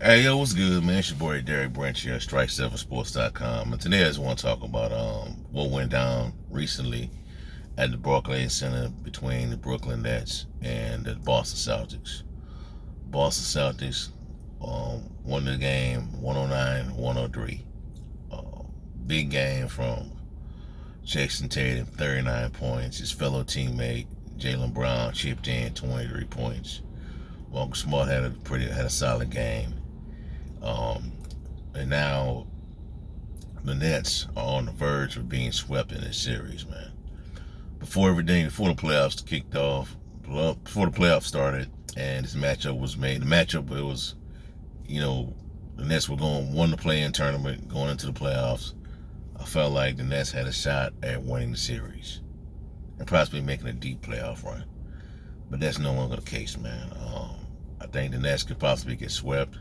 Hey, yo, what's good, man? It's your boy Derek Branch here at Strike7Sports.com. And today I just want to talk about what went down recently at the Barclays Center between the Brooklyn Nets and the Boston Celtics. Boston Celtics won the game 109-103. Big game from Jason Tatum, 39 points. His fellow teammate Jaylen Brown chipped in 23 points. Marcus Smart had a solid game. And now the Nets are on the verge of being swept in this series, man. Before the playoffs kicked off, before the playoffs started, and this matchup was made. The matchup, it was, the Nets won the play-in tournament going into the playoffs. I felt like the Nets had a shot at winning the series and possibly making a deep playoff run. But that's no longer the case, man. I think the Nets could possibly get swept.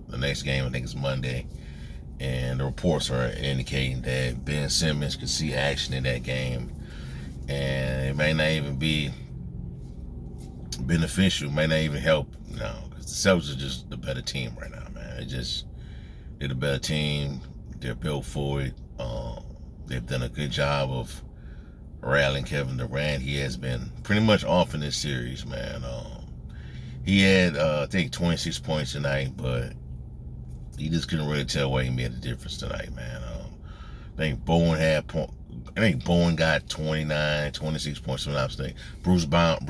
The next game, I think, is Monday, and the reports are indicating that Ben Simmons could see action in that game, and it may not even be beneficial, may not even help, because the Celtics are just the better team right now, man. They're the better team. They're built for it. They've done a good job of rallying Kevin Durant. He has been pretty much off in this series, man. He had, I think, 26 points tonight, but you just couldn't really tell where he made a difference tonight, man. I think Bowen got 29, 26 points from that mistake. Bruce Brown, I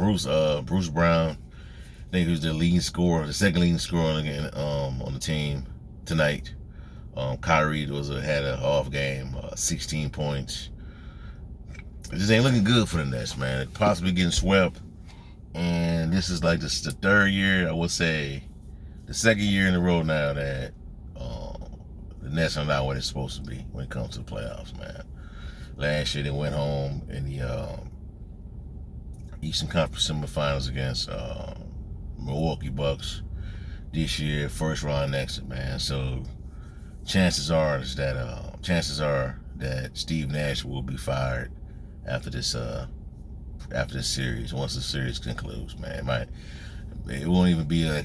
think he was the leading scorer, the second leading scorer on the team tonight. Kyrie had an off game, 16 points. It just ain't looking good for the Nets, man. Possibly getting swept. And this is like the third year, I would say, the second year in a row now that the Nets are not what it's supposed to be when it comes to the playoffs, man. Last year they went home in the Eastern Conference semifinals against Milwaukee Bucks. This year, first round exit, man. So chances are that Steve Nash will be fired after this series. Once the series concludes, man, it won't even be like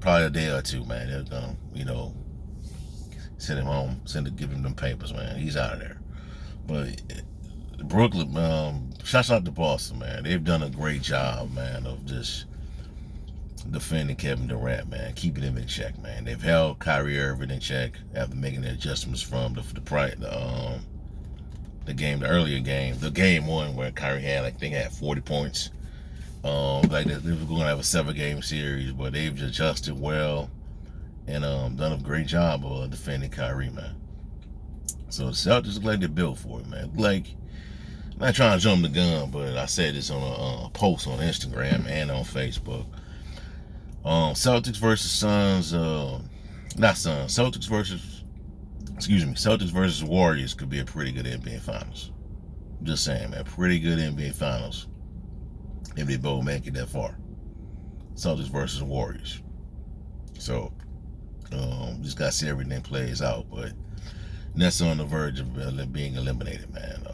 probably a day or two, man. They're gonna, send him home, give him them papers, man. He's out of there. But Brooklyn, shouts out to Boston, man. They've done a great job, man, of just defending Kevin Durant, man, keeping him in check, man. They've held Kyrie Irving in check after making the adjustments from the earlier game, the game one where Kyrie had 40 points. Like they were going to have a 7-game series, but they've adjusted well and done a great job of defending Kyrie, man. So the Celtics look like they're built for it, man. Like, I'm not trying to jump the gun, but I said this on a post on Instagram and on Facebook. Celtics versus Warriors could be a pretty good NBA Finals. Just saying, man, pretty good NBA Finals if they both make it that far. Celtics versus Warriors. So, just gotta see everything plays out, but Nets on the verge of being eliminated, man.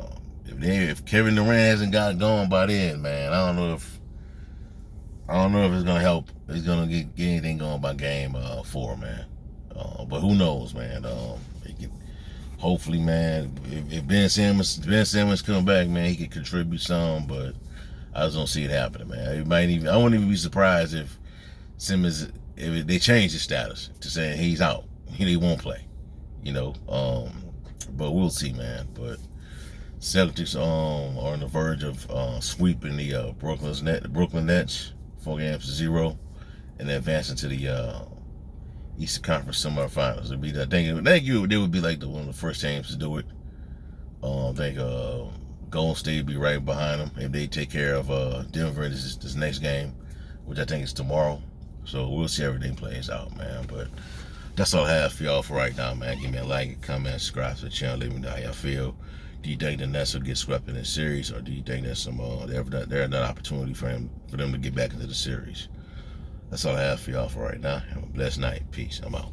If Kevin Durant hasn't got going by then, man, I don't know if it's gonna help. It's gonna get anything going by game 4, man. But who knows, man? Hopefully, man, if Ben Simmons come back, man, he could contribute some. But I just don't see it happening, man. I wouldn't even be surprised if they change his status to saying he's out, he won't play. But we'll see, man. But Celtics are on the verge of sweeping the Brooklyn Nets 4-0, and advancing to the Eastern Conference semifinals. I think they would be like one of the first teams to do it. I think Golden State would be right behind them if they take care of Denver this next game, which I think is tomorrow. So we'll see how everything plays out, man. But that's all I have for y'all for right now, man. Give me a like, comment, subscribe to the channel. Let me know how y'all feel. Do you think the Nets will get swept in this series, or do you think there's another opportunity for them to get back into the series? That's all I have for y'all for right now. Have a blessed night. Peace. I'm out.